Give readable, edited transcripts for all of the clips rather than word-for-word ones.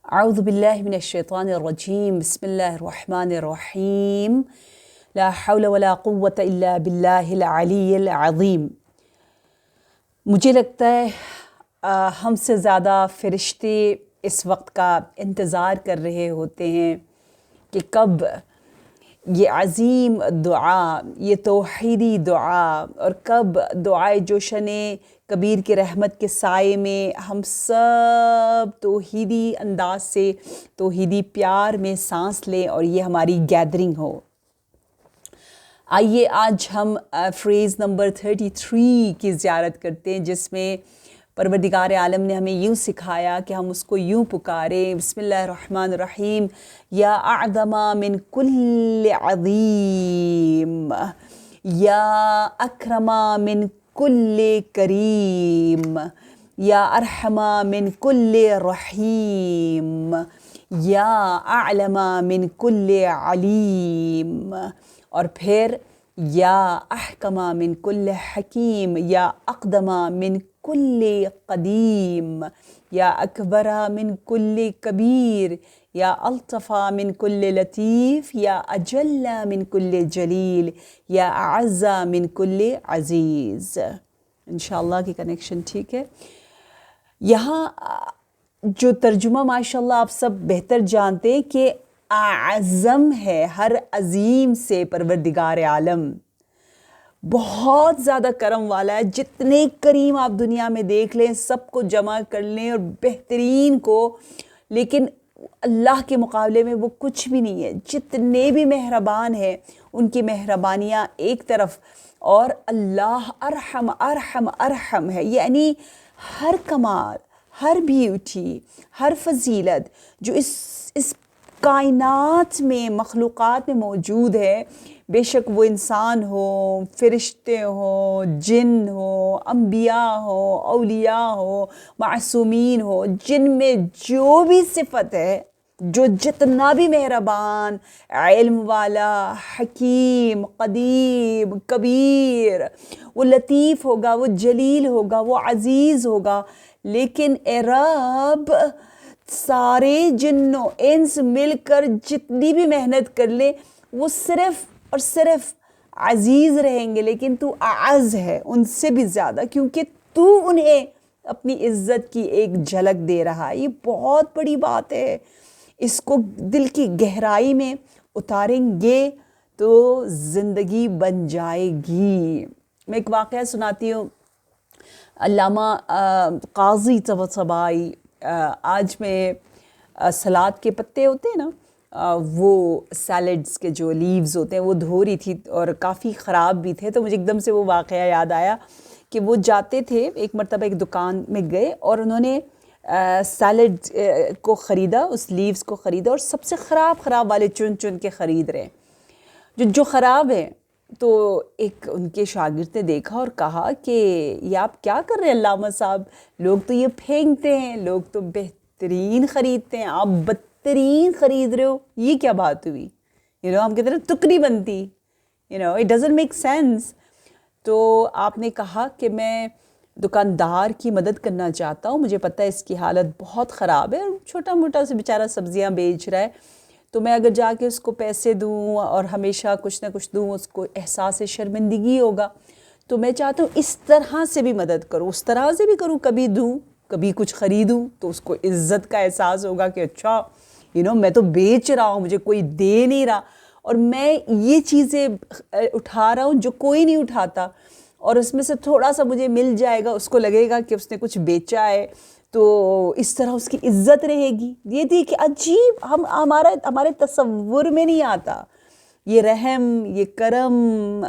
اعوذ باللہ من الشیطان الرجیم بسم اللہ الرحمن الرحیم لا حول ولا قوة الا باللہ العلی العظیم۔ مجھے لگتا ہے ہم سے زیادہ فرشتے اس وقت کا انتظار کر رہے ہوتے ہیں کہ کب یہ عظیم دعا، یہ توحیدی دعا، اور کب دعائے جوشن کبیر کے رحمت کے سائے میں ہم سب توحیدی انداز سے، توحیدی پیار میں سانس لیں اور یہ ہماری گیدرنگ ہو۔ آئیے آج ہم فریز نمبر 33 کی زیارت کرتے ہیں، جس میں پروردگار عالم نے ہمیں یوں سکھایا کہ ہم اس کو یوں پکاریں۔ بسم اللہ الرحمن الرحیم۔ یا اعظم من کل عظیم، یا اکرم من کل کریم، یا ارحم من کل رحیم، یا اعلم من کل علیم، اور پھر یا احکم من کل حکیم، یا اقدم من کل قدیم، یا اکبر من کل کبیر، یا الطف من کل لطیف، یا اجل من کل جلیل، یا اعز من کل عزیز۔ انشاءاللہ کی کنیکشن ٹھیک ہے۔ یہاں جو ترجمہ ماشاءاللہ آپ سب بہتر جانتے ہیں کہ اعظم ہے، ہر عظیم سے پروردگار عالم بہت زیادہ کرم والا ہے۔ جتنے کریم آپ دنیا میں دیکھ لیں سب کو جمع کر لیں اور بہترین کو، لیکن اللہ کے مقابلے میں وہ کچھ بھی نہیں ہے۔ جتنے بھی مہربان ہیں ان کی مہربانیاں ایک طرف، اور اللہ ارحم ارحم ارحم ہے، یعنی ہر کمال، ہر بیوٹی، ہر فضیلت جو اس کائنات میں، مخلوقات میں موجود ہے، بے شک وہ انسان ہو، فرشتے ہو، جن ہو، انبیاء ہو، اولیاء ہو، معصومین ہو، جن میں جو بھی صفت ہے، جو جتنا بھی مہربان، علم والا، حکیم، قدیم، کبیر، وہ لطیف ہوگا، وہ جلیل ہوگا، وہ عزیز ہوگا، لیکن اے رب سارے جن و انس مل کر جتنی بھی محنت کر لیں وہ صرف اور صرف عزیز رہیں گے، لیکن تو اعز ہے ان سے بھی زیادہ، کیونکہ تو انہیں اپنی عزت کی ایک جھلک دے رہا ہے۔ یہ بہت بڑی بات ہے، اس کو دل کی گہرائی میں اتاریں گے تو زندگی بن جائے گی۔ میں ایک واقعہ سناتی ہوں۔ علامہ قاضی طباطبائی، آج میں سلاد کے پتے ہوتے ہیں نا، وہ سیلڈز کے جو لیوز ہوتے ہیں وہ دھو رہی تھی اور کافی خراب بھی تھے، تو مجھے ایک دم سے وہ واقعہ یاد آیا کہ وہ جاتے تھے، ایک مرتبہ ایک دکان میں گئے اور انہوں نے سیلڈ کو خریدا، اس لیوز کو خریدا، اور سب سے خراب والے چن چن کے خرید رہے ہیں جو خراب ہیں۔ تو ایک ان کے شاگرد نے دیکھا اور کہا کہ یہ آپ کیا کر رہے ہیں علامہ صاحب، لوگ تو یہ پھینکتے ہیں، لوگ تو بہترین خریدتے ہیں، آپ بدترین خرید رہے ہو، یہ کیا بات ہوئی؟ ہم کہتے ہیں تک نہیں بنتی، it doesn't make sense۔ تو آپ نے کہا کہ میں دکاندار کی مدد کرنا چاہتا ہوں، مجھے پتہ ہے اس کی حالت بہت خراب ہے، چھوٹا موٹا سے بیچارہ سبزیاں بیچ رہا ہے، تو میں اگر جا کے اس کو پیسے دوں اور ہمیشہ کچھ نہ کچھ دوں، اس کو احساس شرمندگی ہوگا، تو میں چاہتا ہوں اس طرح سے بھی مدد کروں، اس طرح سے بھی کروں، کبھی دوں کبھی کچھ خریدوں، تو اس کو عزت کا احساس ہوگا کہ اچھا میں تو بیچ رہا ہوں، مجھے کوئی دے نہیں رہا، اور میں یہ چیزیں اٹھا رہا ہوں جو کوئی نہیں اٹھاتا، اور اس میں سے تھوڑا سا مجھے مل جائے گا، اس کو لگے گا کہ اس نے کچھ بیچا ہے، تو اس طرح اس کی عزت رہے گی۔ یہ تھی کہ عجیب، ہمارے تصور میں نہیں آتا یہ رحم، یہ کرم،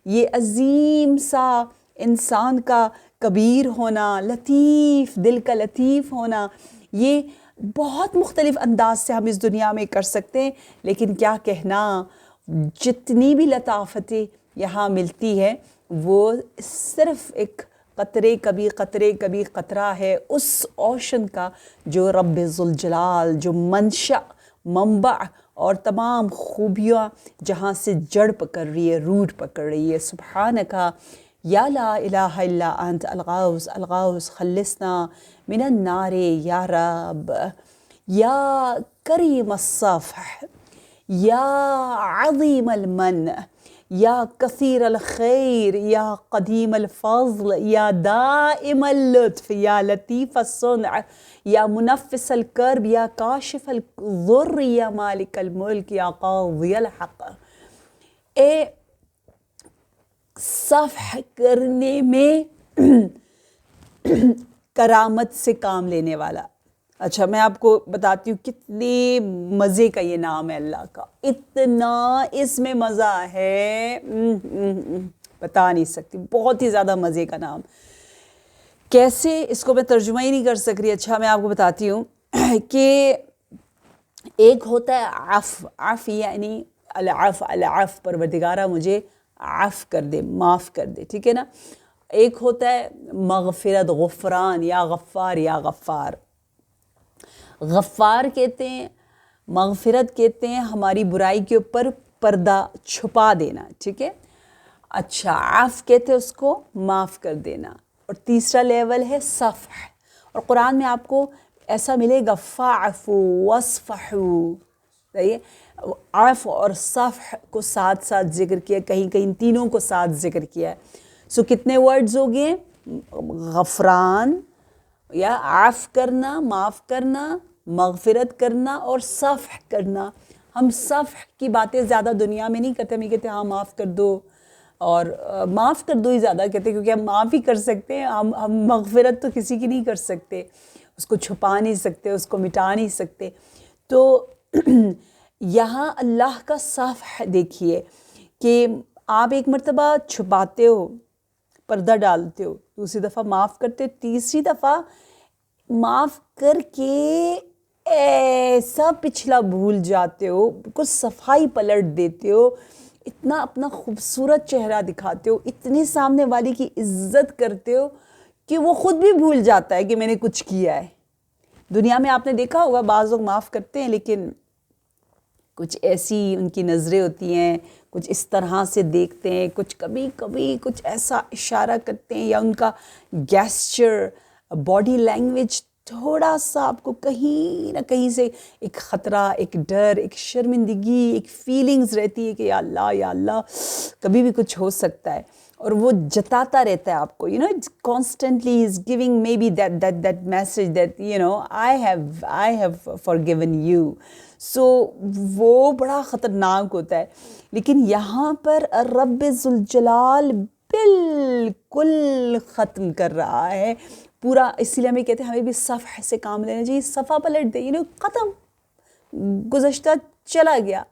یہ عظیم سا انسان کا کبیر ہونا، لطیف، دل کا لطیف ہونا، یہ بہت مختلف انداز سے ہم اس دنیا میں کر سکتے ہیں، لیکن کیا کہنا، جتنی بھی لطافتیں یہاں ملتی ہے وہ صرف ایک قطرے کبھی قطرہ ہے اس اوشن کا، جو رب ذوالجلال، جو منشأ، منبع اور تمام خوبیاں جہاں سے جڑ پکڑ رہی ہے، روٹ پکڑ رہی ہے۔ سبحانکا یا لا الہ الا انت الغوث خلصنا من النار یا رب۔ یا کریم الصفح، یا عظیم المن، یا کثیر الخیر، یا قدیم الفضل، یا دائم اللطف، یا لطیف الصنع، یا منفس الکرب، یا کاشف الضر، یا مالک الملک، یا قاضی الحق۔ اے صفح کرنے میں کرامت سے کام لینے والا۔ اچھا میں آپ کو بتاتی ہوں کتنے مزے کا یہ نام ہے اللہ کا، اتنا اس میں مزہ ہے بتا نہیں سکتی، بہت ہی زیادہ مزے کا نام۔ کیسے اس کو میں ترجمہ ہی نہیں کر سک رہی۔ اچھا میں آپ کو بتاتی ہوں کہ ایک ہوتا ہے عفو، عفو یعنی العفو، العفو پروردگارہ مجھے عفو کر دے، معاف کر دے، ٹھیک ہے نا۔ ایک ہوتا ہے مغفرت، غفران، یا غفار، یا غفار۔ غفار کہتے ہیں، مغفرت کہتے ہیں ہماری برائی کے اوپر پردہ چھپا دینا، ٹھیک ہے۔ اچھا عفو کہتے ہیں اس کو معاف کر دینا۔ اور تیسرا لیول ہے صفح، اور قرآن میں آپ کو ایسا ملے گا فاعفو واصفحو، صحیح ہے۔ عفو اور صفح کو ساتھ ساتھ ذکر کیا، کہیں کہیں ان تینوں کو ساتھ ذکر کیا ہے۔ سو کتنے ورڈز ہو گئے؟ غفران یا عفو کرنا، معاف کرنا، مغفرت کرنا اور صفح کرنا۔ ہم صفح کی باتیں زیادہ دنیا میں نہیں کرتے، ہم یہ کہتے ہیں ہاں معاف کر دو، اور معاف کر دو ہی زیادہ کہتے ہیں، کیونکہ ہم معاف ہی کر سکتے ہیں، ہم مغفرت تو کسی کی نہیں کر سکتے، اس کو چھپا نہیں سکتے، اس کو مٹا نہیں سکتے۔ تو یہاں اللہ کا صفح دیکھیے کہ آپ ایک مرتبہ چھپاتے ہو، پردہ ڈالتے ہو، دوسری دفعہ معاف کرتے ہو، تیسری دفعہ معاف کر کے ایسا پچھلا بھول جاتے ہو، کچھ صفائی پلٹ دیتے ہو، اتنا اپنا خوبصورت چہرہ دکھاتے ہو، اتنے سامنے والی کی عزت کرتے ہو کہ وہ خود بھی بھول جاتا ہے کہ میں نے کچھ کیا ہے۔ دنیا میں آپ نے دیکھا ہوگا بعض لوگ معاف کرتے ہیں، لیکن کچھ ایسی ان کی نظریں ہوتی ہیں، کچھ اس طرح سے دیکھتے ہیں، کچھ کبھی کبھی کچھ ایسا اشارہ کرتے ہیں، یا ان کا گیسچر، باڈی لینگویج تھوڑا سا آپ کو کہیں نہ کہیں سے ایک خطرہ، ایک ڈر، ایک شرمندگی، ایک فیلنگز رہتی ہے کہ یا اللہ کبھی بھی کچھ ہو سکتا ہے، اور وہ جتاتا رہتا ہے آپ کو، constantly is giving maybe that message that I have forgiven you. So وہ بڑا خطرناک ہوتا ہے۔ لیکن یہاں پر رب ذوالجلال بالکل ختم کر رہا ہے پورا، اسی لیے ہمیں کہتے ہیں ہمیں بھی صفح سے کام لینا چاہیے، صفحہ پلٹ دے، ختم، گزشتہ چلا گیا،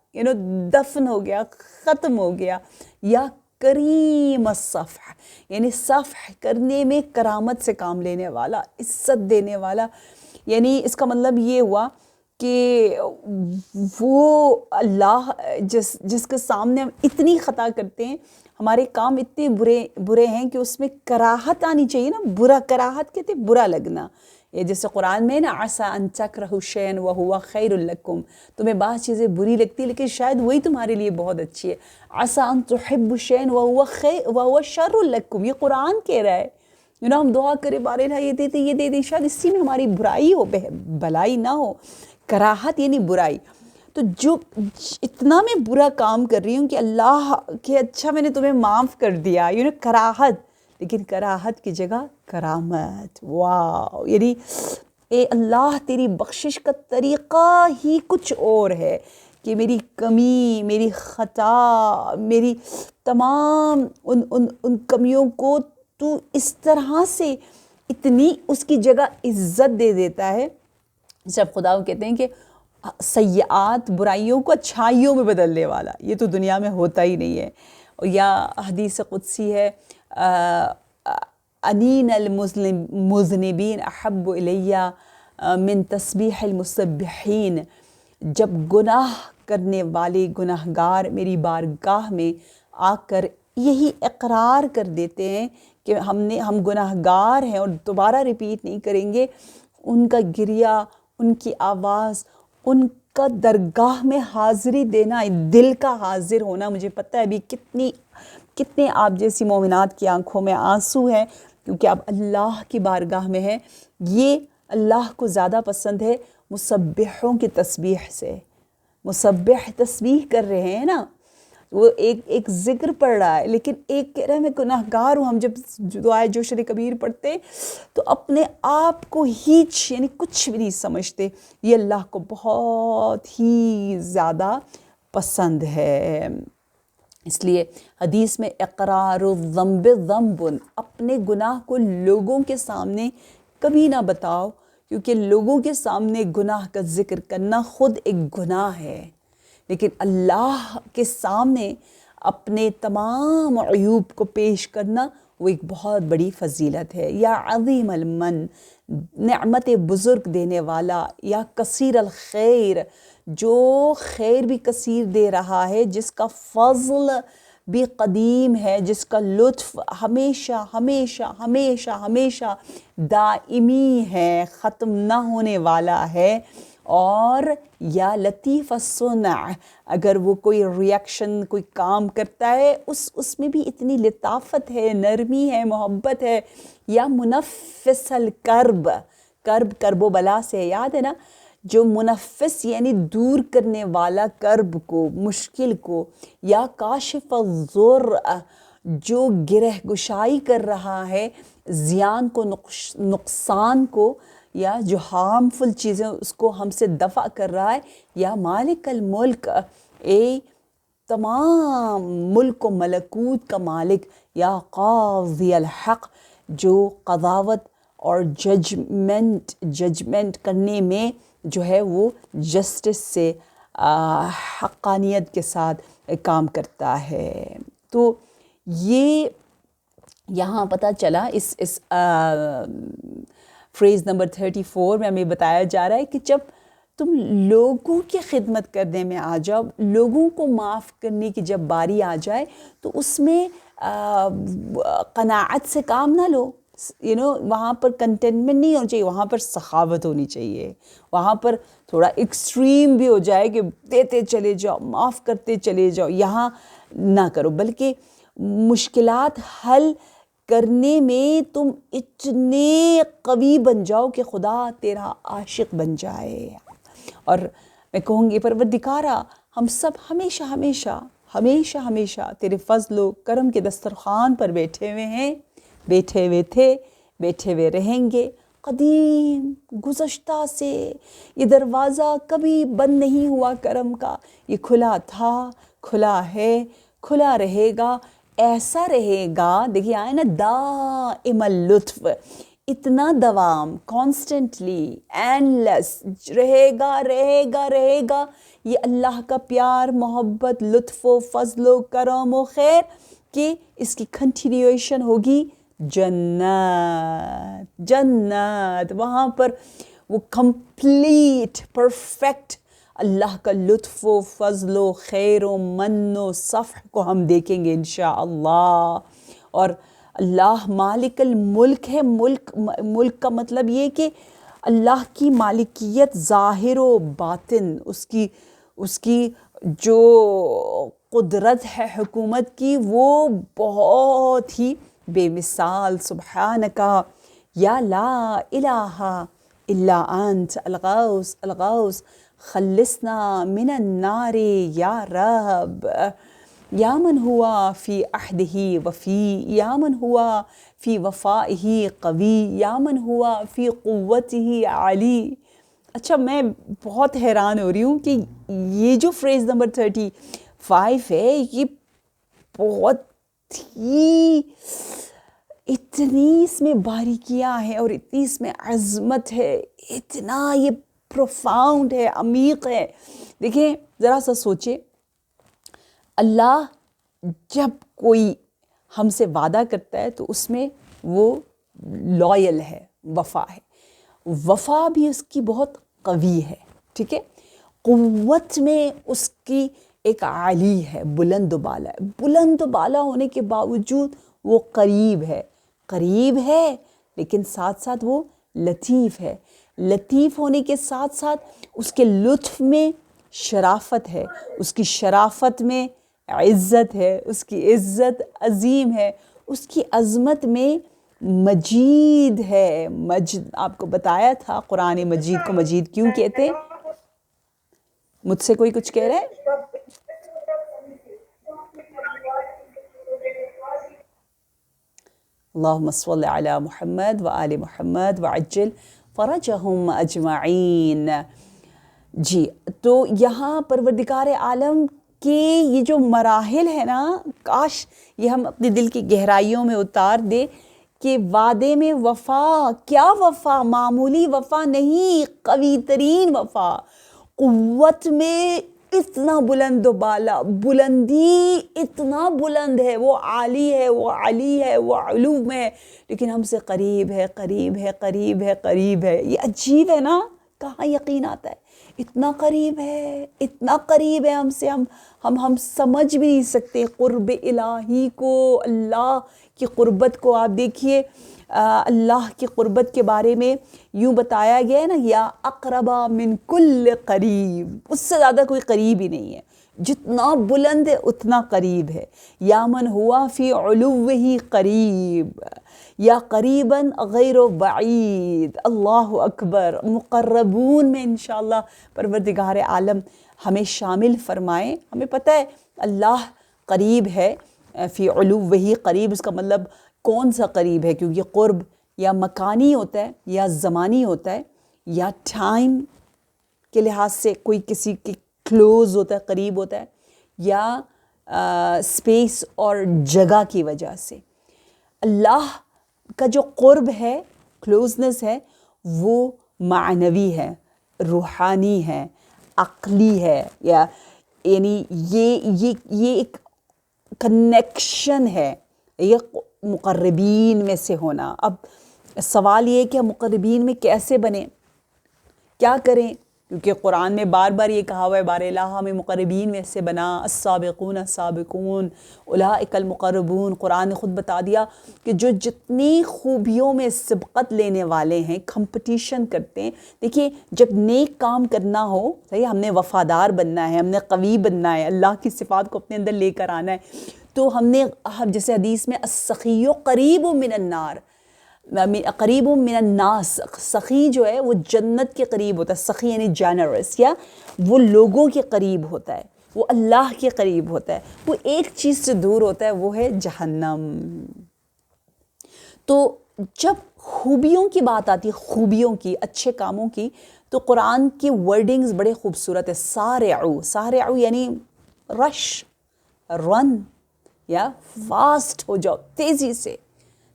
دفن ہو گیا، ختم ہو گیا۔ یا کریم الصفح یعنی صفح کرنے میں کرامت سے کام لینے والا، عزت دینے والا، یعنی اس کا مطلب یہ ہوا کہ وہ اللہ جس کے سامنے ہم اتنی خطا کرتے ہیں، ہمارے کام اتنے برے ہیں کہ اس میں کراہت آنی چاہیے نا، برا، کراہت کہتے ہیں برا لگنا، یہ جیسے قرآن میں نا عسیٰ ان تکرہوا شیئا وہو خیر لکم، تمہیں بعض چیزیں بری لگتی لیکن شاید وہی تمہارے لیے بہت اچھی ہے۔ عسیٰ ان تحبوا شیئا وہو شر لکم، یہ قرآن کہہ رہا ہے۔ ہم دعا کرے بارے نہ یہ دے دے، شاید اسی میں ہماری برائی ہو، بھلائی نہ ہو۔ کراہت یعنی برائی۔ تو جو اتنا میں برا کام کر رہی ہوں کہ اللہ کہ اچھا میں نے تمہیں معاف کر دیا، کراہت، لیکن کراہت کی جگہ کرامت، واو، یعنی اے اللہ تیری بخشش کا طریقہ ہی کچھ اور ہے کہ میری کمی، میری خطا، میری تمام ان کمیوں کو تو اس طرح سے اتنی اس کی جگہ عزت دے دیتا ہے، جب خدا وہ کہتے ہیں کہ سیئات، برائیوں کو اچھائیوں میں بدلنے والا، یہ تو دنیا میں ہوتا ہی نہیں ہے۔ یا حدیث قدسی ہے انین المذنبین احب الی من تسبیح المسبحین، جب گناہ کرنے والے گناہگار میری بارگاہ میں آ کر یہی اقرار کر دیتے ہیں کہ ہم گناہگار ہیں اور دوبارہ ریپیٹ نہیں کریں گے، ان کا گریہ، ان کی آواز، ان کا درگاہ میں حاضری دینا، دل کا حاضر ہونا، مجھے پتہ ہے ابھی کتنے آپ جیسی مومنات کی آنکھوں میں آنسو ہیں کیونکہ آپ اللہ کی بارگاہ میں ہیں۔ یہ اللہ کو زیادہ پسند ہے مسبحوں کی تسبیح سے. مسبح تسبیح کر رہے ہیں نا, وہ ایک ذکر پڑھ رہا ہے, لیکن ایک کہہ رہا ہے میں گناہ گار ہوں. ہم جب دعائے جوشر کبیر پڑھتے تو اپنے آپ کو ہیچ یعنی کچھ بھی نہیں سمجھتے. یہ اللہ کو بہت ہی زیادہ پسند ہے. اس لیے حدیث میں اقرار الذنب ذنب, اپنے گناہ کو لوگوں کے سامنے کبھی نہ بتاؤ, کیونکہ لوگوں کے سامنے گناہ کا ذکر کرنا خود ایک گناہ ہے, لیکن اللہ کے سامنے اپنے تمام عیوب کو پیش کرنا وہ ایک بہت بڑی فضیلت ہے. یا عظیم المن, نعمت بزرگ دینے والا, یا کثیر الخیر, جو خیر بھی کثیر دے رہا ہے, جس کا فضل بھی قدیم ہے, جس کا لطف ہمیشہ ہمیشہ ہمیشہ ہمیشہ دائمی ہے, ختم نہ ہونے والا ہے. اور یا لطیف الصنع, اگر وہ کوئی ریاکشن کوئی کام کرتا ہے اس میں بھی اتنی لطافت ہے, نرمی ہے, محبت ہے. یا منفس الکرب, کرب و بلا سے یاد ہے نا, جو منفس یعنی دور کرنے والا کرب کو, مشکل کو. یا کاشف الضر, جو گرہ گشائی کر رہا ہے زیان کو, نقصان کو, یا جو ہارمفل چیزیں اس کو ہم سے دفع کر رہا ہے. یا مالک الملک, تمام ملک و ملکوت کا مالک. یا قاضی الحق, جو قضاوت اور ججمنٹ کرنے میں جو ہے وہ جسٹس سے حقانیت کے ساتھ کام کرتا ہے. تو یہ یہاں پتہ چلا اس فریز نمبر 34 میں ہمیں بتایا جا رہا ہے کہ جب تم لوگوں کی خدمت کرنے میں آ جاؤ, لوگوں کو معاف کرنے کی جب باری آ جائے, تو اس میں قناعت سے کام نہ لو. وہاں پر کنٹینٹمنٹ نہیں ہونی چاہیے, وہاں پر سخاوت ہونی چاہیے. وہاں پر تھوڑا ایکسٹریم بھی ہو جائے کہ دیتے چلے جاؤ, معاف کرتے چلے جاؤ, یہاں نہ کرو. بلکہ مشکلات حل کرنے میں تم اتنے قوی بن جاؤ کہ خدا تیرا عاشق بن جائے. اور میں کہوں گی پروردگارا, ہم سب ہمیشہ ہمیشہ ہمیشہ ہمیشہ تیرے فضل و کرم کے دسترخوان پر بیٹھے ہوئے ہیں, بیٹھے ہوئے تھے, بیٹھے ہوئے رہیں گے. قدیم گزشتہ سے یہ دروازہ کبھی بند نہیں ہوا کرم کا, یہ کھلا تھا, کھلا ہے, کھلا رہے گا, ایسا رہے گا. دیکھیے آئے نا دائم اللطف, اتنا دوام, کانسٹنٹلی, اینڈلیس رہے گا رہے گا رہے گا. یہ اللہ کا پیار, محبت, لطف و فضل و کرم و خیر کہ اس کی کنٹینیویشن ہوگی جنت. جنت وہاں پر وہ کمپلیٹ پرفیکٹ اللہ کا لطف و فضل و خیر و من و صفح کو ہم دیکھیں گے انشاءاللہ. اور اللہ مالک الملک ہے. ملک کا مطلب یہ کہ اللہ کی مالکیت ظاہر و باطن, اس کی جو قدرت ہے حکومت کی وہ بہت ہی بے مثال. سبحانکا یا لا الہ الا انت الغوث الغوث خلصنا من النار یا رب. یا من ہوا فی عہدہ وفی, یا من ہوا فی وفائہ قوی, یا من ہوا فی قوتہ علی. اچھا میں بہت حیران ہو رہی ہوں کہ یہ جو فریز نمبر 35 ہے, یہ بہت ہی اتنی اس میں باریکیاں ہیں اور اتنی اس میں عظمت ہے, اتنا یہ پروفاؤنڈ ہے, عمیق ہے. دیکھیں ذرا سا سوچے, اللہ جب کوئی ہم سے وعدہ کرتا ہے تو اس میں وہ لائل ہے, وفا ہے. وفا بھی اس کی بہت قوی ہے, ٹھیک ہے. قوت میں اس کی ایک عالی ہے, بلند و بالا ہے. بلند و بالا ہونے کے باوجود وہ قریب ہے, قریب ہے لیکن ساتھ ساتھ وہ لطیف ہے. لطیف ہونے کے ساتھ ساتھ اس کے لطف میں شرافت ہے, اس کی شرافت میں عزت ہے, اس کی عزت عظیم ہے, اس کی عظمت میں مجید ہے. مجد آپ کو بتایا تھا قرآن مجید کو مجید کیوں کہتے ہیں. مجھ سے کوئی کچھ کہہ رہا ہے؟ اللہم صل علی محمد وآل محمد وعجل فرجہم اجمعین. جی تو یہاں پروردگار عالم کے یہ جو مراحل ہیں نا، کاش یہ ہم اپنے دل کی گہرائیوں میں اتار دیں کہ وعدے میں وفا. کیا وفا؟ معمولی وفا نہیں، قوی ترین وفا. قوت میں اتنا بلند و بالا، بلندی اتنا بلند ہے، وہ عالی ہے، وہ علی ہے، وہ علو میں، لیکن ہم سے قریب ہے، قریب ہے، قریب ہے، قریب ہے. یہ عجیب ہے نا، کہاں یقین آتا ہے. اتنا قریب ہے، اتنا قریب ہے ہم سے، ہم سمجھ بھی نہیں سکتے قرب الہی کو، اللہ کی قربت کو. آپ دیکھیے اللہ کی قربت کے بارے میں یوں بتایا گیا ہے نا، یا اقربا من کل قریب، اس سے زیادہ کوئی قریب ہی نہیں ہے. جتنا بلند ہے اتنا قریب ہے. یا من ہوا فی علوہ قریب، یا قریباً غیر بعید. اللہ اکبر. مقربون میں انشاءاللہ پروردگار عالم ہمیں شامل فرمائے. ہمیں پتہ ہے اللہ قریب ہے، فی علوہ قریب. اس کا مطلب کون سا قریب ہے؟ کیونکہ قرب یا مکانی ہوتا ہے، یا زمانی ہوتا ہے، یا ٹائم کے لحاظ سے کوئی کسی کے کلوز ہوتا ہے، قریب ہوتا ہے، یا اسپیس اور جگہ کی وجہ سے. اللہ کا جو قرب ہے، کلوزنس ہے، وہ معنوی ہے، روحانی ہے، عقلی ہے، یعنی یہ ایک کنیکشن ہے، یہ مقربین میں سے ہونا. اب سوال یہ ہے کہ ہم مقربین میں کیسے بنیں، کیا کریں؟ کیونکہ قرآن میں بار بار یہ کہا ہوا ہے، بار الہ ہمیں مقربین میں سے بنا. السابقون السابقون اولئک المقربون. قرآن نے خود بتا دیا کہ جو جتنی خوبیوں میں سبقت لینے والے ہیں، کمپٹیشن کرتے ہیں. دیکھیے جب نیک کام کرنا ہو، صحیح، ہم نے وفادار بننا ہے، ہم نے قوی بننا ہے، اللہ کی صفات کو اپنے اندر لے کر آنا ہے، تو ہم جیسے حدیث میں السخی قریب من النار، قریب من الناس. سخی جو ہے وہ جنت کے قریب ہوتا ہے. سخی یعنی جینرس، یا وہ لوگوں کے قریب ہوتا ہے، وہ اللہ کے قریب ہوتا ہے. وہ ایک چیز سے دور ہوتا ہے، وہ ہے جہنم. تو جب خوبیوں کی بات آتی ہے، خوبیوں کی، اچھے کاموں کی، تو قرآن کی ورڈنگز بڑے خوبصورت ہے. سارعو، سارعو یعنی رش، رن، یا فاسٹ ہو جاؤ، تیزی سے.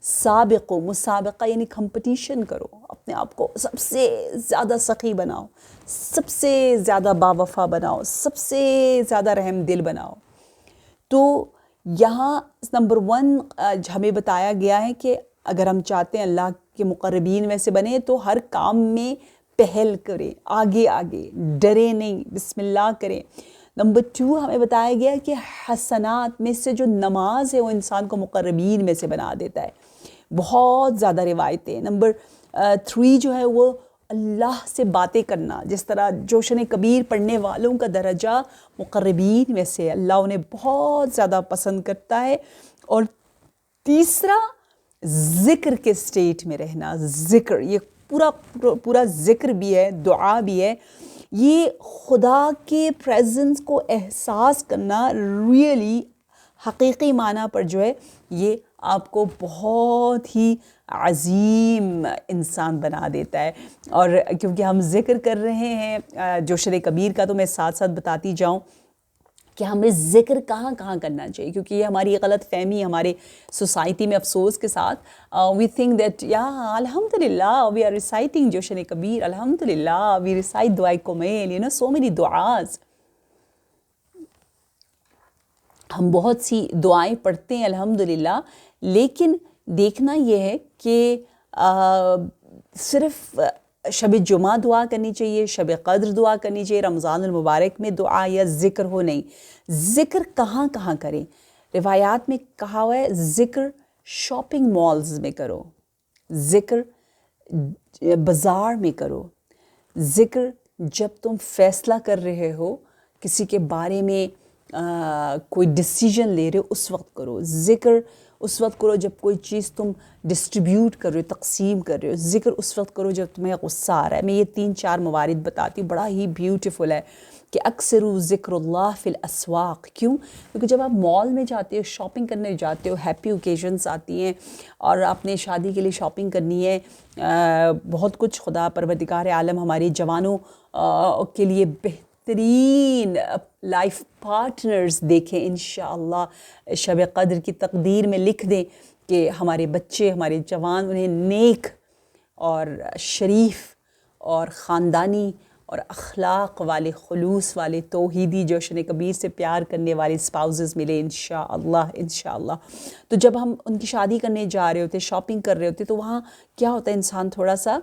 سابقو، مسابقہ یعنی کمپٹیشن کرو، اپنے آپ کو سب سے زیادہ سخی بناؤ، سب سے زیادہ باوفا بناؤ، سب سے زیادہ رحم دل بناؤ. تو یہاں نمبر 1 ہمیں بتایا گیا ہے کہ اگر ہم چاہتے ہیں اللہ کے مقربین میں سے بنے تو ہر کام میں پہل کریں، آگے آگے، ڈرے نہیں، بسم اللہ کریں. نمبر 2 ہمیں بتایا گیا کہ حسنات میں سے جو نماز ہے وہ انسان کو مقربین میں سے بنا دیتا ہے. بہت زیادہ روایتیں. نمبر 3 جو ہے وہ اللہ سے باتیں کرنا، جس طرح جوشن کبیر پڑھنے والوں کا درجہ مقربین میں سے اللہ انہیں بہت زیادہ پسند کرتا ہے. اور تیسرا ذکر کے سٹیٹ میں رہنا. ذکر، یہ پورا ذکر بھی ہے، دعا بھی ہے. یہ خدا کے پریزنس کو احساس کرنا ریئلی حقیقی معنی پر جو ہے یہ آپ کو بہت ہی عظیم انسان بنا دیتا ہے. اور کیونکہ ہم ذکر کر رہے ہیں جوشن کبیر کا، تو میں ساتھ ساتھ بتاتی جاؤں کہ ہمیں ذکر کہاں کہاں کرنا چاہیے، کیونکہ یہ ہماری غلط فہمی ہمارے سوسائٹی میں افسوس کے ساتھ وی تھنک دیٹ یا الحمدللہ وی آر ریسائٹنگ جوشن کبیر، الحمدللہ وی ریسائٹ دعائے کمیل، سو مینی دعاز. ہم بہت سی دعائیں پڑھتے ہیں الحمدللہ، لیکن دیکھنا یہ ہے کہ صرف شب جمعہ دعا کرنی چاہیے، شب قدر دعا کرنی چاہیے، رمضان المبارک میں دعا یا ذکر ہو، نہیں. ذکر کہاں کہاں کریں؟ روایات میں کہا ہوا ہے ذکر شاپنگ مالز میں کرو، ذکر بازار میں کرو، ذکر جب تم فیصلہ کر رہے ہو کسی کے بارے میں، کوئی ڈیسیجن لے رہے ہو اس وقت کرو. ذکر اس وقت کرو جب کوئی چیز تم ڈسٹریبیوٹ کر رہے ہو، تقسیم کر رہے ہو. ذکر اس وقت کرو جب تمہیں غصہ آ رہا ہے. میں یہ 3-4 موارد بتاتی ہوں، بڑا ہی بیوٹیفل ہے کہ اکثر ذکر اللہ فی الاسواق. کیوں؟ کیونکہ جب آپ مال میں جاتے ہو، شاپنگ کرنے جاتے ہو، ہیپی اوکیزنس آتی ہیں اور آپ نے شادی کے لیے شاپنگ کرنی ہے، بہت کچھ خدا پروردگار عالم ہمارے جوانوں کے لیے بہترین لائف پارٹنرز دیکھیں انشاءاللہ. شب قدر کی تقدیر میں لکھ دیں کہ ہمارے بچے، ہمارے جوان انہیں نیک اور شریف اور خاندانی اور اخلاق والے، خلوص والے، توحیدی، جوشن کبیر سے پیار کرنے والے اسپاؤزز ملے انشاءاللہ انشاءاللہ. تو جب ہم ان کی شادی کرنے جا رہے ہوتے، شاپنگ کر رہے ہوتے، تو وہاں کیا ہوتا ہے، انسان تھوڑا سا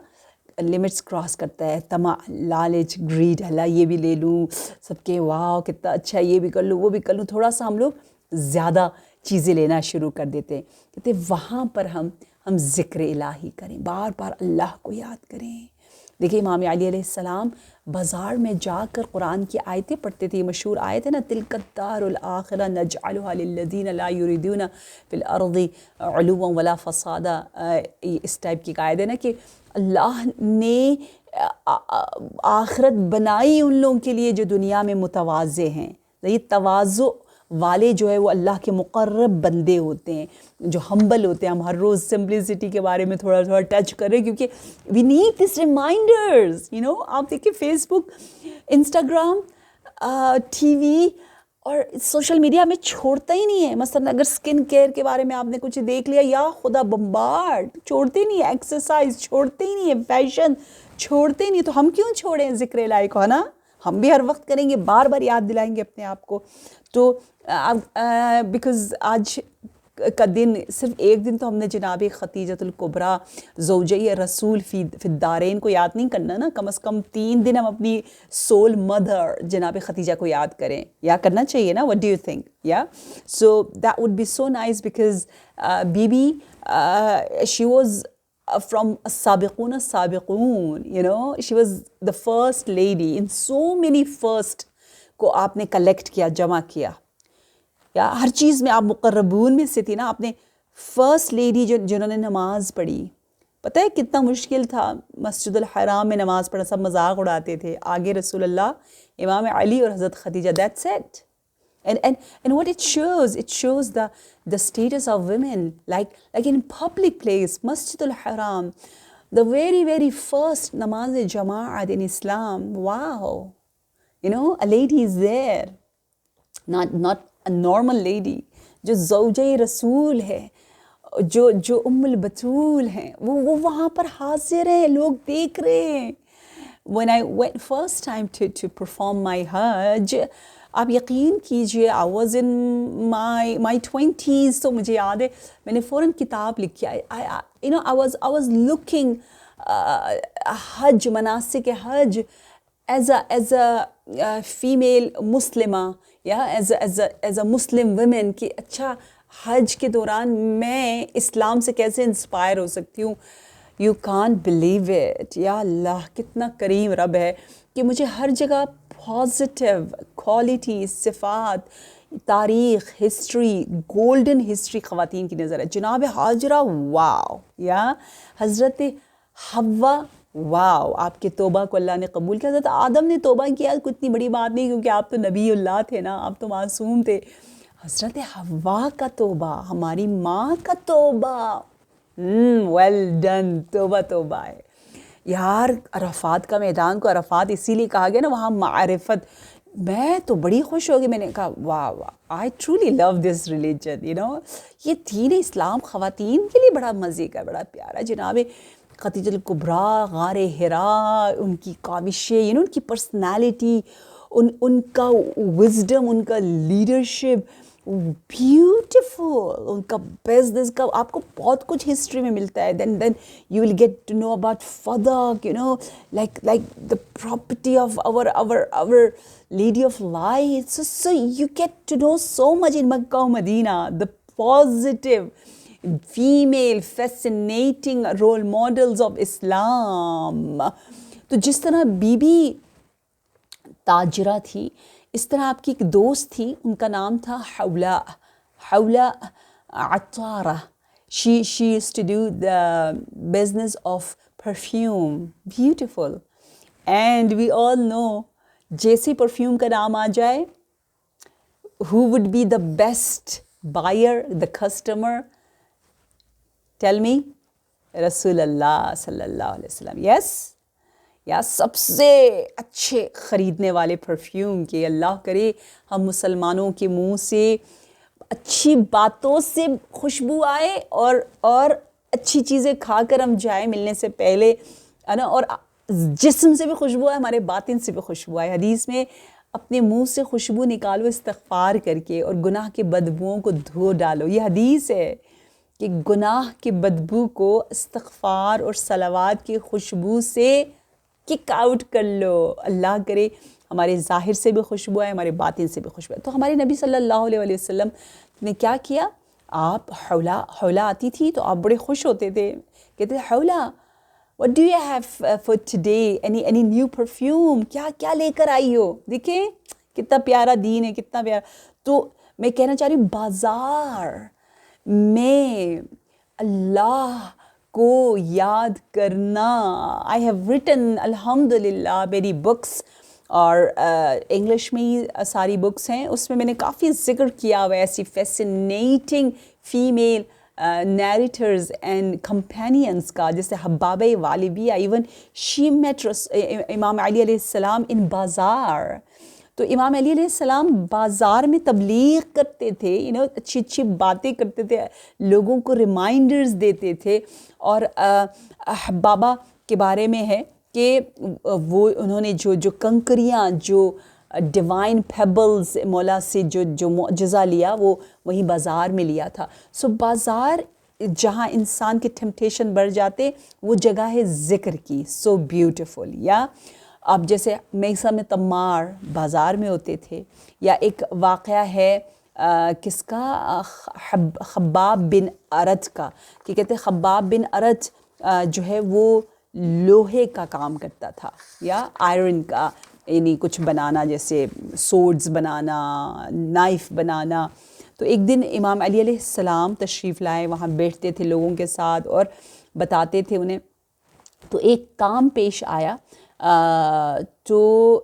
لمٹس کراس کرتا ہے. طمع، لالچ، گریڈ، اللہ یہ بھی لے لوں، سب کے واو کتنا اچھا ہے، یہ بھی کر لوں، وہ بھی کر لوں. تھوڑا سا ہم لوگ زیادہ چیزیں لینا شروع کر دیتے ہیں. کہتے وہاں پر ہم ذکر الہی کریں، بار بار اللہ کو یاد کریں. دیکھیں امام علی علیہ السلام بازار میں جا کر قرآن کی آیتیں پڑھتے تھے. یہ مشہور آیت ہے نا، تلک الدار الآخرہ نجعلها للذین لا یریدون فی الارض علوا ولا فسادا. اس ٹائپ کی آیت ہے نا کہ اللہ نے آخرت بنائی ان لوگوں کے لیے جو دنیا میں متواضع ہیں. یہ تواضع والے جو ہے وہ اللہ کے مقرب بندے ہوتے ہیں، جو ہمبل ہوتے ہیں. ہم ہر روز سمپلسٹی کے بارے میں تھوڑا تھوڑا ٹچ کریں کیونکہ وی نیڈ دس ریمائنڈرز. آپ دیکھیں فیس بک، انسٹاگرام، ٹی وی اور سوشل میڈیا ہمیں چھوڑتا ہی نہیں ہے. مثلا اگر سکن کیئر کے بارے میں آپ نے کچھ دیکھ لیا، یا خدا بمبارڈ، چھوڑتے نہیں ہے. ایکسرسائز چھوڑتے ہی نہیں ہے، فیشن چھوڑتے ہی نہیں. تو ہم کیوں چھوڑیں ذکر الہی کو، ہے نا؟ ہم بھی ہر وقت کریں گے، بار بار یاد دلائیں گے اپنے آپ کو. تو بیکاز آج کا دن صرف ایک دن تو ہم نے جناب خدیجۃ الکبریٰ زوجہ رسول فی الدارین کو یاد نہیں کرنا نا. کم از کم 3 دن ہم اپنی سول مدر جناب خدیجہ کو یاد کریں. یا کرنا چاہیے نا؟ What do you think? یا so that would be so nice because be be she was from السابقون السابقون, she was the first lady in so many first کو آپ نے کلیکٹ کیا، جمع کیا. یا ہر چیز میں آپ مقربون میں سے تھی نا. آپ نے فرسٹ لیڈی جنہوں نے نماز پڑھی. پتہ ہے کتنا مشکل تھا مسجد الحرام میں نماز پڑھنا. سب مذاق اڑاتے تھے. آگے رسول اللہ، امام علی اور حضرت Khadija. that's it. And what it shows the status of women, like in public place, Masjid al-Haram, the very very first namaz jama'at in Islam. Wow, a lady is there, not a normal lady, جو زوجہ رسول ہے، جو ام البتول ہیں، وہ وہاں پر حاضر ہیں، لوگ دیکھ رہے ہیں. When I went first time to perform my Hajj, آپ یقین کیجئے I was in my 20s. تو مجھے یاد ہے میں نے فوراً کتاب لکھی. I was looking Hajj, مناسک Hajj as a female مسلمہ، یا as a Muslim women کہ اچھا حج کے دوران میں اسلام سے کیسے انسپائر ہو سکتی ہوں. You can't believe it. یا اللہ کتنا کریم رب ہے کہ مجھے ہر جگہ پازیٹیو کوالٹی، صفات، تاریخ، ہسٹری، گولڈن ہسٹری خواتین کی نظر ہے. جناب ہاجرہ، واو. یا حضرت حوا، واو، آپ کے توبہ کو اللہ نے قبول کیا. حضرت آدم نے توبہ کیا، اتنی بڑی بات نہیں کیونکہ آپ تو نبی اللہ تھے نا، آپ تو معصوم تھے. حضرت حوا کا توبہ، ہماری ماں کا توبہ، ویل ڈن. توبہ توبہ ہے یار. عرفات کا میدان کو عرفات اسی لیے کہا گیا نا، وہاں معرفت. میں تو بڑی خوش ہو گئی. میں نے کہا واہ واہ، I truly love this religion. یہ دین اسلام خواتین کے لیے بڑا مزے کا، بڑا پیارا. جناب خدیجہ الکبریٰ، غار حراء، ان کی کاوشیں، ان کی پرسنالٹی، ان کا وزڈم، ان کا لیڈرشپ، بیوٹیفل. ان کا بزنس کا آپ کو بہت کچھ ہسٹری میں ملتا ہے. Then you will get to know about فدق، like the property of our lady of light. So you get to know so much in Makkah و Medina, the positive female fascinating role models of Islam. تو جس طرح be be تاجرہ تھی، اس طرح آپ کی ایک دوست تھی، ان کا نام تھا حولا. حولا Atara. She used to do the business of perfume. Beautiful. And we all know, جیسے perfume کا نام آ جائے, who would be the best buyer, the customer? Tell me. رسول اللہ صلی اللہ علیہ وسلم. Yes? یا سب سے اچھے خریدنے والے پرفیوم کے. اللہ کرے ہم مسلمانوں کے منہ سے اچھی باتوں سے خوشبو آئے اور اچھی چیزیں کھا کر ہم جائیں ملنے سے پہلے, ہے نا, اور جسم سے بھی خوشبو آئے, ہمارے باطن سے بھی خوشبو آئے. حدیث میں اپنے منہ سے خوشبو نکالو استغفار کر کے, اور گناہ کے بدبوؤں کو دھو ڈالو. یہ حدیث ہے کہ گناہ کے بدبو کو استغفار اور صلوات کی خوشبو سے کک آؤٹ کر لو. اللہ کرے ہمارے ظاہر سے بھی خوشبو آئے, ہمارے باطن سے بھی خوشبو آئے. تو ہمارے نبی صلی اللہ علیہ وسلم نے کیا کیا, آپ حولہ آتی تھی تو آپ بڑے خوش ہوتے تھے, کہتے تھے حولہ what do you have for today, any new perfume, کیا لے کر آئی ہو. دیکھیں کتنا پیارا دین ہے, کتنا پیارا. تو میں کہنا چاہ رہی ہوں, بازار میں اللہ کو یاد کرنا. I have written الحمدللہ میری بکس, اور انگلش میں ہی ساری بکس ہیں, اس میں نے کافی ذکر کیا ہوا ہے ایسی fascinating female narrators and companions کا, جیسے حبابہ والبیہ. ایون شی میٹ امام علی علیہ السلام ان بازار. تو امام علی علیہ السلام بازار میں تبلیغ کرتے تھے, اچھی اچھی باتیں کرتے تھے, لوگوں کو ریمائنڈرز دیتے تھے. اور حبابہ کے بارے میں ہے کہ وہ انہوں نے جو کنکریاں, جو ڈیوائن پیبلز مولا سے جو معجزہ لیا, وہ وہیں بازار میں لیا تھا. سو بازار جہاں انسان کے ٹیمپٹیشن بڑھ جاتے, وہ جگہ ہے ذکر کی. So beautiful. یا اب جیسے میسم تمار بازار میں ہوتے تھے. یا ایک واقعہ ہے کس کا, خباب بن ارت کا, کہ کہتے خباب بن ارت جو ہے وہ لوہے کا کام کرتا تھا, یا آئرن کا, یعنی کچھ بنانا, جیسے سورڈز بنانا, نائف بنانا. تو ایک دن امام علی علیہ السلام تشریف لائے, وہاں بیٹھتے تھے لوگوں کے ساتھ اور بتاتے تھے انہیں. تو ایک کام پیش آیا, تو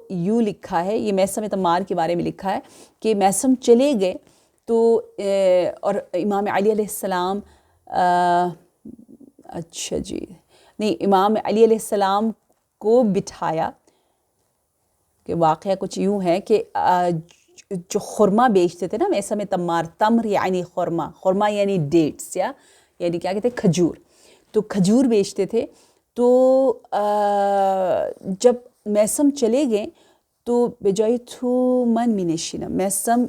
یوں لکھا ہے, یہ میسم تمار کے بارے میں لکھا ہے کہ میسم چلے گئے تو اور امام علی علیہ السلام اچھا جی نہیں, امام علی علیہ السلام کو بٹھایا. کہ واقعہ کچھ یوں ہے کہ جو خورما بیچتے تھے نا میسم تمار, تمر یعنی خورما یعنی ڈیٹس, یا یعنی کیا کہتے ہیں کھجور. تو کھجور بیچتے تھے. تو جب میسم چلے گئے تو بجائے تھو من مینشینہ, میسم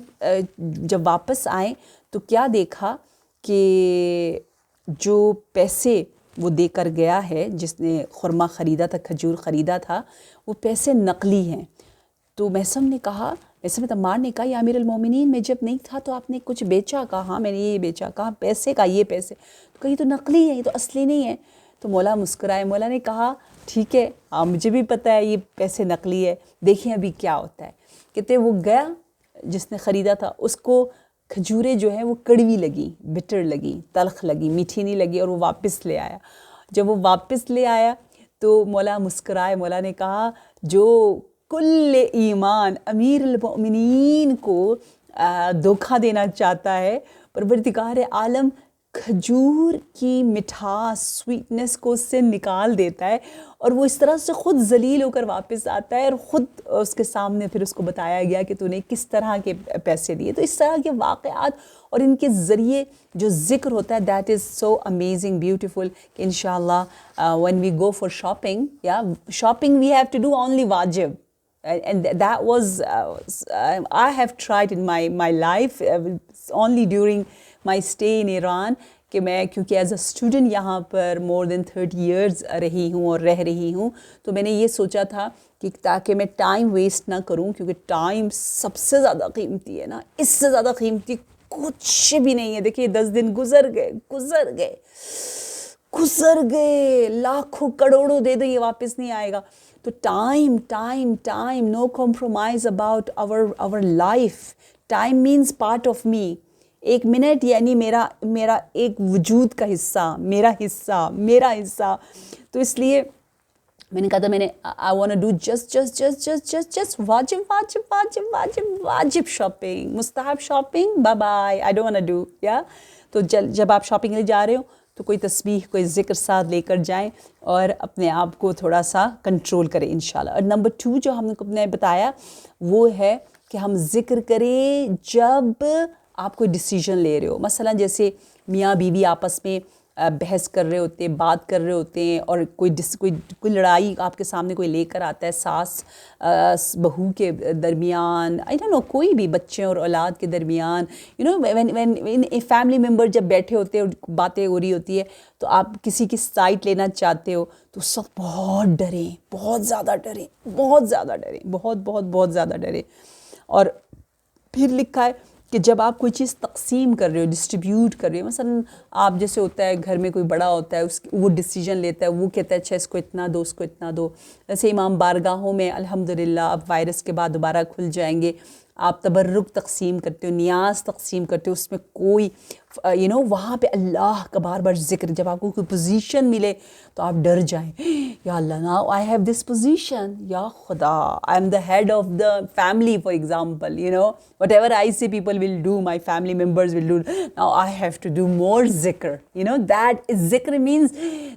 جب واپس آئیں تو کیا دیکھا کہ جو پیسے وہ دے کر گیا ہے, جس نے خورما خریدا تھا, کھجور خریدا تھا, وہ پیسے نقلی ہیں. تو میسم نے کہا, میسم تمار نے کہا, یا امیر المومنین میں جب نہیں تھا تو آپ نے کچھ بیچا؟ کہا ہاں میں نے یہ بیچا. کہا پیسے کا, یہ پیسے, تو کہا یہ تو نقلی ہے, یہ تو اصلی نہیں ہے. تو مولا مسکرائے, مولا نے کہا ٹھیک ہے, مجھے بھی پتہ ہے یہ پیسے نقلی ہے, دیکھیں ابھی کیا ہوتا ہے. کہتے وہ گیا, جس نے خریدا تھا, اس کو کھجوریں جو ہیں وہ کڑوی لگی, بٹر لگی, تلخ لگی, میٹھی نہیں لگی, اور وہ واپس لے آیا. جب وہ واپس لے آیا تو مولا مسکرائے, مولا نے کہا جو کل ایمان امیر المؤمنین کو دھوکہ دینا چاہتا ہے, پروردگار عالم کھجور کی مٹھاس, سویٹنس کو اس سے نکال دیتا ہے, اور وہ اس طرح سے خود ذلیل ہو کر واپس آتا ہے, اور خود اس کے سامنے پھر اس کو بتایا گیا کہ تو نے کس طرح کے پیسے دیے. تو اس طرح کے واقعات اور ان کے ذریعے جو ذکر ہوتا ہے, that is so amazing, beautiful. کہ انشاءاللہ when we go for shopping, shopping we have to do only wajib. And that was I have tried in my life only during my stay in Iran, کہ میں کیونکہ as a student یہاں پر more than 30 years رہی ہوں اور رہ رہی ہوں, تو میں نے یہ سوچا تھا کہ تاکہ میں ٹائم ویسٹ نہ کروں, کیونکہ ٹائم سب سے زیادہ قیمتی ہے نا, اس سے زیادہ قیمتی کچھ بھی نہیں ہے. دیکھیے 10 دن گزر گئے, لاکھوں کروڑوں دے دو, یہ واپس نہیں آئے گا. تو time, no compromise about our life. Time means part of me. ایک منٹ یعنی میرا ایک وجود کا حصہ، میرا حصہ. تو اس لیے میں نے کہا تھا I want to do just واجب شاپنگ، مستحب shopping by by, I don't want to do. تو جب آپ شاپنگ کے لیے جا رہے ہو تو کوئی تسبیح، کوئی ذکر ساتھ لے کر جائیں اور اپنے آپ کو تھوڑا سا کنٹرول کریں انشاءاللہ. اور نمبر 2 جو ہم نے بتایا وہ ہے کہ ہم ذکر کریں جب آپ کوئی ڈیسیجن لے رہے ہو. مثلا جیسے میاں بیوی آپس میں بحث کر رہے ہوتے ہیں، بات کر رہے ہوتے ہیں، اور کوئی لڑائی آپ کے سامنے کوئی لے کر آتا ہے، ساس بہو کے درمیان، آئی ڈونٹ نو، کوئی بھی بچے اور اولاد کے درمیان، وین فیملی ممبر جب بیٹھے ہوتے ہیں اور باتیں ہو رہی ہوتی ہے تو آپ کسی کی سائٹ لینا چاہتے ہو تو اس وقت بہت ڈریں، بہت زیادہ ڈریں، بہت زیادہ ڈریں. اور پھر لکھا ہے کہ جب آپ کوئی چیز تقسیم کر رہے ہو، ڈسٹریبیوٹ کر رہے ہو، مثلا آپ جیسے ہوتا ہے گھر میں کوئی بڑا ہوتا ہے، وہ ڈیسیجن لیتا ہے، وہ کہتا ہے اچھا اس کو اتنا دو، اس کو اتنا دو. جیسے امام بارگاہوں میں الحمدللہ اب وائرس کے بعد دوبارہ کھل جائیں گے، آپ تبرک تقسیم کرتے ہو، نیاز تقسیم کرتے ہو، اس میں کوئی وہاں پہ اللہ کا بار بار ذکر. جب آپ کو کوئی پوزیشن ملے تو آپ ڈر جائیں، یا اللہ now I have this position, یا خدا I am the head of the family for example, whatever I see people will do, my family members will do, now I have to do more ذکر. That ذکر means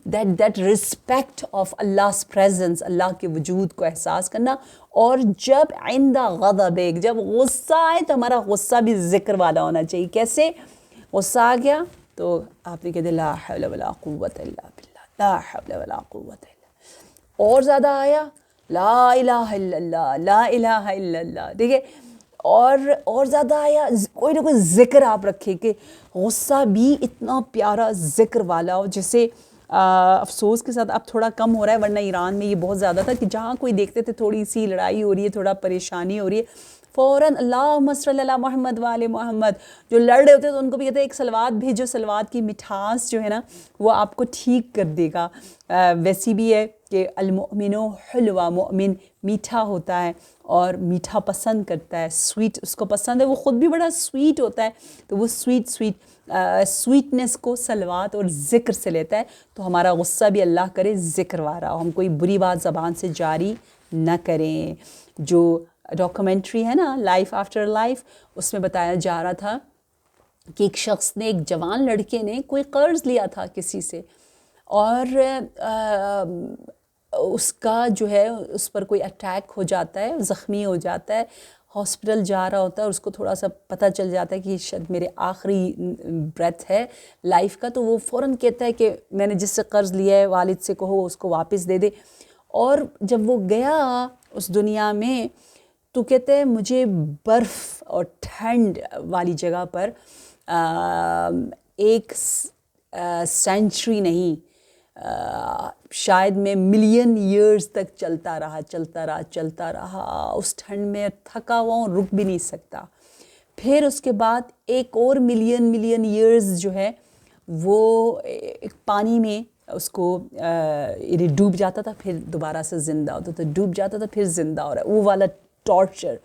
that respect of اللہ's presence، اللہ کے وجود کو احساس کرنا. اور جب عند غضب، جب غصہ آئے تو ہمارا غصہ بھی ذکر والا ہونا چاہیے. کیسے؟ غصہ آ گیا تو آپ نے کہتے لا حول ولا قوت الا باللہ، لا حول ولا قوت الا، اور زیادہ آیا لا الہ الا اللہ، لا الہ الا اللہ. ٹھیک ہے، اور زیادہ آیا کوئی نہ کوئی ذکر آپ رکھے کہ غصہ بھی اتنا پیارا ذکر والا ہو. جیسے افسوس کے ساتھ اب تھوڑا کم ہو رہا ہے، ورنہ ایران میں یہ بہت زیادہ تھا کہ جہاں کوئی دیکھتے تھے تھوڑی سی لڑائی ہو رہی ہے، تھوڑا پریشانی ہو رہی ہے، فوراً اللہم صلی اللہ محمد وآل محمد، جو لڑ رہے ہوتے ہیں تو ان کو بھی کہتے ہیں ایک صلوات بھیجو. صلوات کی مٹھاس جو ہے نا وہ آپ کو ٹھیک کر دے گا. ویسی بھی ہے کہ المؤمن حلوہ، مومن میٹھا ہوتا ہے اور میٹھا پسند کرتا ہے، سویٹ اس کو پسند ہے، وہ خود بھی بڑا سویٹ ہوتا ہے، تو وہ سویٹنس کو صلوات اور ذکر سے لیتا ہے. تو ہمارا غصہ بھی اللہ کرے ذکر وارا ہو، ہم کوئی بری بات زبان سے جاری نہ کریں. جو ڈاکومنٹری ہے نا لائف آفٹر لائف، اس میں بتایا جا رہا تھا کہ ایک شخص نے، ایک جوان لڑکے نے کوئی قرض لیا تھا کسی سے، اور اس کا جو ہے اس پر کوئی اٹیک ہو جاتا ہے، زخمی ہو جاتا ہے، ہاسپٹل جا رہا ہوتا ہے، اور اس کو تھوڑا سا پتہ چل جاتا ہے کہ شاید میرے آخری بریتھ ہے لائف کا. تو وہ فوراً کہتا ہے کہ میں نے جس سے قرض لیا ہے والد سے کہو اس کو واپس دے دے. اور جب وہ گیا اس دنیا میں تو کہتے ہیں مجھے برف اور ٹھنڈ والی جگہ پر ایک سینچری نہیں، شاید میں ملین ایئرز تک چلتا رہا اس ٹھنڈ میں، تھکا ہوا ہوں، رک بھی نہیں سکتا. پھر اس کے بعد ایک اور ملین ایئرز جو ہے وہ ایک پانی میں اس کو ڈوب جاتا تھا، پھر دوبارہ سے زندہ ہوتا تھا، ڈوب جاتا تھا پھر زندہ ہو رہا ہے، وہ والا ٹارچر.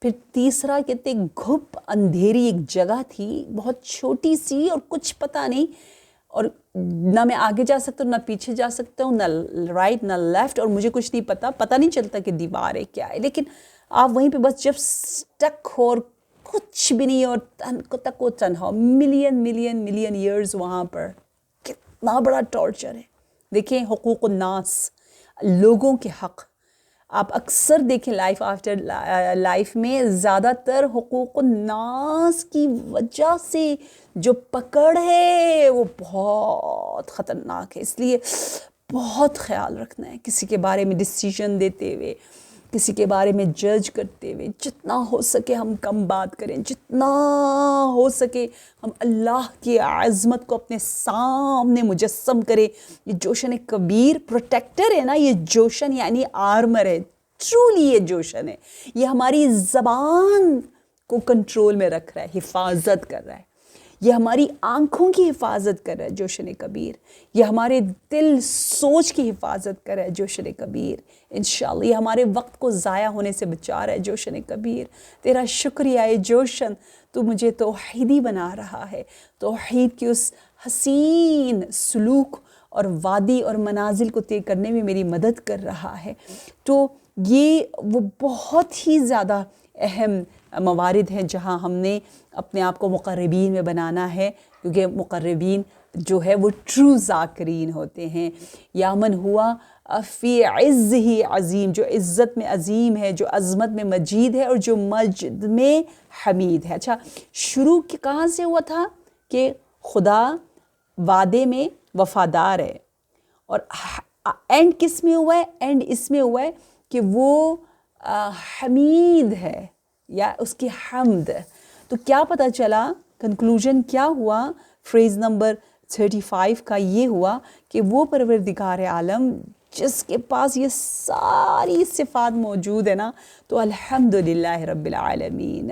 پھر تیسرا کہتے گھپ اندھیری ایک جگہ تھی بہت چھوٹی سی، اور کچھ پتہ نہیں، اور نہ میں آگے جا سکتا ہوں نہ پیچھے جا سکتا ہوں، نہ رائٹ نہ لیفٹ، اور مجھے کچھ نہیں پتہ نہیں چلتا کہ دیوار ہے کیا ہے. لیکن آپ وہیں پہ بس جب سٹک ہو اور کچھ بھی نہیں، اور تک و تنہا، ملین ایئرز وہاں پر، کتنا بڑا ٹارچر ہے. دیکھیں حقوق الناس، لوگوں کے حق، آپ اکثر دیکھیں لائف آفٹر لائف میں زیادہ تر حقوق الناس کی وجہ سے جو پکڑ ہے وہ بہت خطرناک ہے. اس لیے بہت خیال رکھنا ہے کسی کے بارے میں ڈیسیژن دیتے ہوئے، کسی کے بارے میں جج کرتے ہوئے. جتنا ہو سکے ہم کم بات کریں، جتنا ہو سکے ہم اللہ کی عظمت کو اپنے سامنے مجسم کریں. یہ جوشن کبیر پروٹیکٹر ہے نا، یہ جوشن یعنی آرمر ہے، ٹرولی یہ جوشن ہے. یہ ہماری زبان کو کنٹرول میں رکھ رہا ہے، حفاظت کر رہا ہے. یہ ہماری آنکھوں کی حفاظت کر رہا ہے جوشن کبیر، یہ ہمارے دل سوچ کی حفاظت کر رہا ہے جوشن کبیر، انشاءاللہ یہ ہمارے وقت کو ضائع ہونے سے بچا رہا ہے جوشن کبیر۔ تیرا شکریہ ہے جوشن، تو مجھے توحیدی بنا رہا ہے، توحید کی اس حسین سلوک اور وادی اور منازل کو طے کرنے میں میری مدد کر رہا ہے۔ تو یہ وہ بہت ہی زیادہ اہم موارد ہیں جہاں ہم نے اپنے آپ کو مقربین میں بنانا ہے، کیونکہ مقربین جو ہے وہ ٹرو ذاکرین ہوتے ہیں۔ یا من ہوا فی عزہ عظیم، جو عزت میں عظیم ہے، جو عظمت میں مجید ہے، اور جو مجد میں حمید ہے۔ اچھا، شروع کہاں سے ہوا تھا کہ خدا وعدے میں وفادار ہے، اور اینڈ کس میں ہوا ہے؟ اینڈ اس میں ہوا ہے کہ وہ حمید ہے، یا اس کی حمد۔ تو کیا پتہ چلا، کنکلوژن کیا ہوا فریز نمبر 35 کا؟ یہ ہوا کہ وہ پروردگار عالم جس کے پاس یہ ساری صفات موجود ہے نا، تو الحمدللہ رب العالمین۔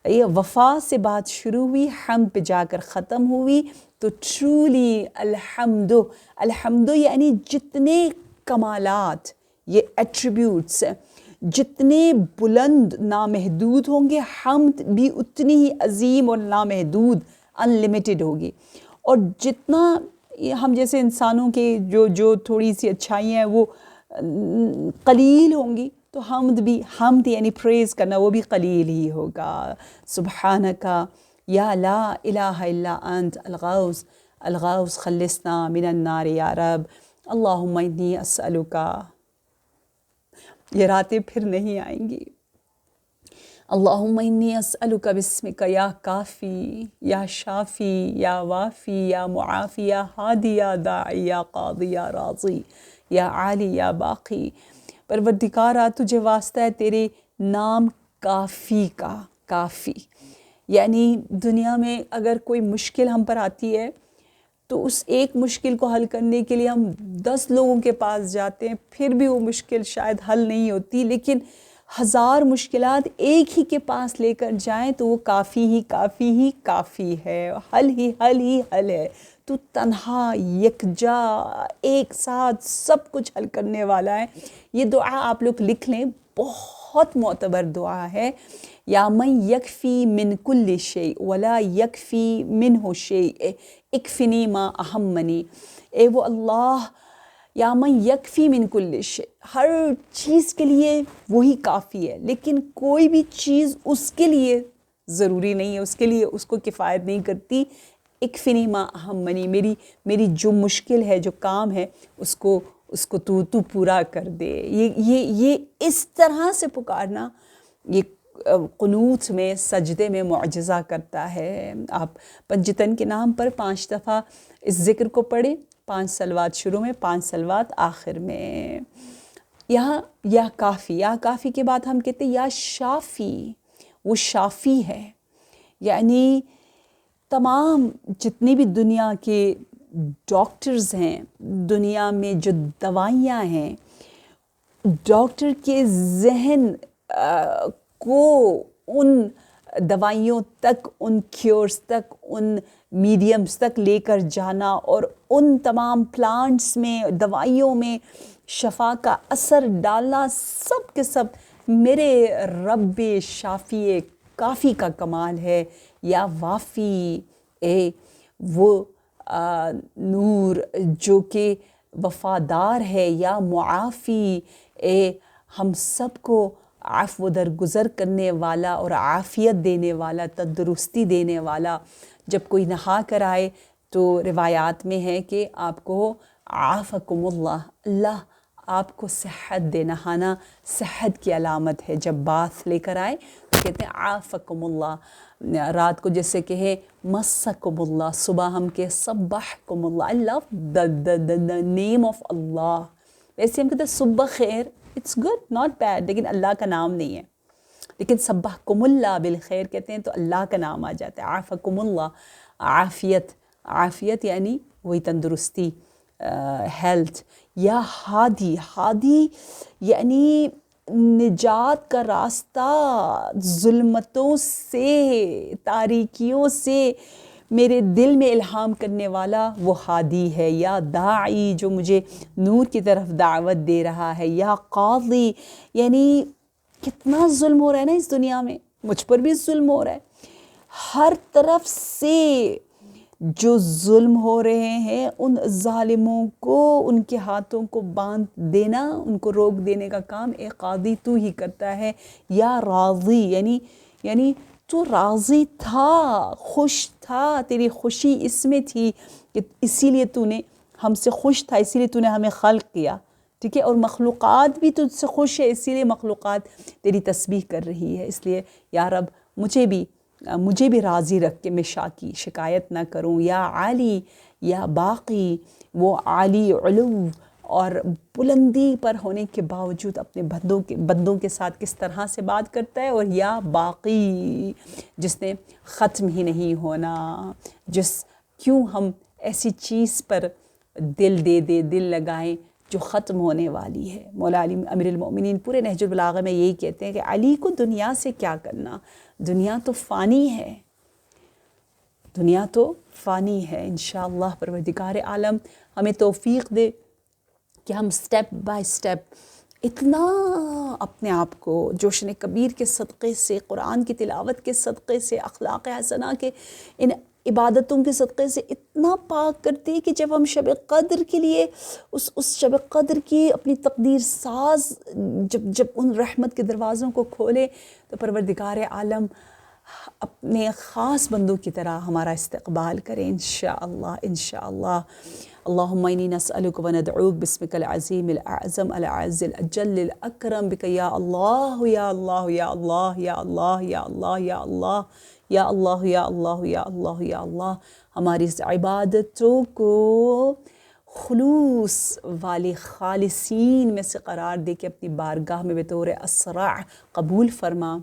یہ وفا سے بات شروع ہوئی، حمد پہ جا کر ختم ہوئی، تو ٹرولی الحمد یعنی جتنے کمالات، یہ ایٹریبیوٹس جتنے بلند نامحدود ہوں گے، حمد بھی اتنی ہی عظیم اور نامحدود انلمیٹڈ ہوگی۔ اور جتنا ہم جیسے انسانوں کے جو تھوڑی سی اچھائیاں ہیں وہ قلیل ہوں گی، تو حمد یعنی پریز کرنا وہ بھی قلیل ہی ہوگا۔ سبحانکا یا لا الہ الا انت الغوث خلصنا من النار یا رب، اللہم انی اسألکا، یہ راتیں پھر نہیں آئیں گی۔ اللہم انی اسألک بسمک یا کافی یا شافی یا وافی یا معافی یا ہادی یا داعی یا قاضی یا راضی یا عالی یا باقی۔ پروردگارا، تجھے واسطہ ہے تیرے نام کافی کا۔ کافی یعنی دنیا میں اگر کوئی مشکل ہم پر آتی ہے تو اس ایک مشکل کو حل کرنے کے لیے ہم 10 لوگوں کے پاس جاتے ہیں، پھر بھی وہ مشکل شاید حل نہیں ہوتی، لیکن 1000 مشکلات ایک ہی کے پاس لے کر جائیں تو وہ کافی ہے، حل ہے۔ تو تنہا یکجا ایک ساتھ سب کچھ حل کرنے والا ہے۔ یہ دعا آپ لوگ لکھ لیں، بہت معتبر دعا ہے۔ یا من یکفی من کل شیء ولا یکفی منہ شیء اکفنی ما اہمنی، اے وہ اللہ، یا من یکفی من کل شیء، ہر چیز کے لیے وہی کافی ہے، لیکن کوئی بھی چیز اس کے لیے ضروری نہیں ہے، اس کے لیے اس کو کفایت نہیں کرتی۔ اکفنی ما اہمنی، میری جو مشکل ہے، جو کام ہے، اس کو تو پورا کر دے۔ یہ اس طرح سے پکارنا، یہ قنوت میں، سجدے میں معجزہ کرتا ہے۔ آپ پنجتن کے نام پر 5 دفعہ اس ذکر کو پڑھیں، 5 صلوات شروع میں، 5 صلوات آخر میں۔ یہاں یا کافی کے بعد ہم کہتے ہیں یا شافی، وہ شافی ہے، یعنی تمام جتنی بھی دنیا کے ڈاکٹرز ہیں، دنیا میں جو دوائیاں ہیں، ڈاکٹر کے ذہن کو ان دوائیوں تک، ان کیورز تک، ان میڈیمز تک لے کر جانا، اور ان تمام پلانٹس میں، دوائیوں میں شفا کا اثر ڈالنا، سب کے سب میرے رب شافی کافی کا کمال ہے۔ یا وافی، اے وہ نور جو کہ وفادار ہے، یا معافی، اے ہم سب کو عفو درگزر کرنے والا اور عافیت دینے والا، تندرستی دینے والا۔ جب کوئی نہا کر آئے تو روایات میں ہے کہ آپ کو عافکم اللہ آپ کو صحت دے۔ نہانا صحت کی علامت ہے۔ جب باتھ لے کر آئے تو کہتے ہیں عافکم اللہ، رات کو جیسے کہے مسکم اللہ، صبح ہم کہے صبحکم اللہ۔ I love the name of اللہ۔ ویسے ہم کہتے ہیں صبح خیر، it's good, not bad، لیکن اللہ کا نام نہیں ہے۔ لیکن صبحکم اللہ بالخیر کہتے ہیں تو اللہ کا نام آ جاتا ہے۔ عافکم اللہ، عافیت یعنی وہی تندرستی، ہیلتھ۔ یا ہادی یعنی نجات کا راستہ، ظلمتوں سے، تاریکیوں سے میرے دل میں الہام کرنے والا وہ ہادی ہے، یا داعی جو مجھے نور کی طرف دعوت دے رہا ہے، یا قاضی یعنی کتنا ظلم ہو رہا ہے نا اس دنیا میں، مجھ پر بھی ظلم ہو رہا ہے، ہر طرف سے جو ظلم ہو رہے ہیں ان ظالموں کو، ان کے ہاتھوں کو باندھ دینا، ان کو روک دینے کا کام اے قاضی تو ہی کرتا ہے، یا راضی یعنی تو راضی تھا، خوش تھا، تیری خوشی اس میں تھی کہ اسی لیے تو نے ہم سے خوش تھا، اسی لیے تو نے ہمیں خلق کیا، ٹھیک ہے، اور مخلوقات بھی تجھ سے خوش ہے، اسی لیے مخلوقات تیری تسبیح کر رہی ہے، اس لیے یا رب مجھے بھی راضی رکھ کے میں شکایت نہ کروں، یا عالی یا باقی، وہ عالی علو اور بلندی پر ہونے کے باوجود اپنے بندوں کے ساتھ کس طرح سے بات کرتا ہے، اور یا باقی جس نے ختم ہی نہیں ہونا، کیوں ہم ایسی چیز پر دل لگائیں جو ختم ہونے والی ہے۔ مولا علی امیر المؤمنین پورے نہج البلاغہ میں یہی کہتے ہیں کہ علی کو دنیا سے کیا کرنا، دنیا تو فانی ہے، دنیا تو فانی ہے۔ انشاءاللہ پروردگار عالم ہمیں توفیق دے کہ ہم سٹیپ بائی سٹیپ اتنا اپنے آپ کو جوشن کبیر کے صدقے سے، قرآن کی تلاوت کے صدقے سے، اخلاق حسنہ کے ان عبادتوں کے صدقے سے اتنا پاک کرتے کہ جب ہم شب قدر کے لیے اس شب قدر کی اپنی تقدیر ساز جب ان رحمت کے دروازوں کو کھولے تو پروردگار عالم اپنے خاص بندوں کی طرح ہمارا استقبال کریں انشاءاللہ۔ اللہم انی نسألک و ندعوک بسمک العظیم الاعظم العز الاجل الاکرم بک یا اللہ یا اللہ یا اللہ یا اللہ یا اللہ یا اللہ یا اللہ یا اللہ یا اللہ یا اللہ، ہماری اس عبادتوں کو خلوص والے خالصین میں سے قرار دے کے اپنی بارگاہ میں بطور اسرع قبول فرما۔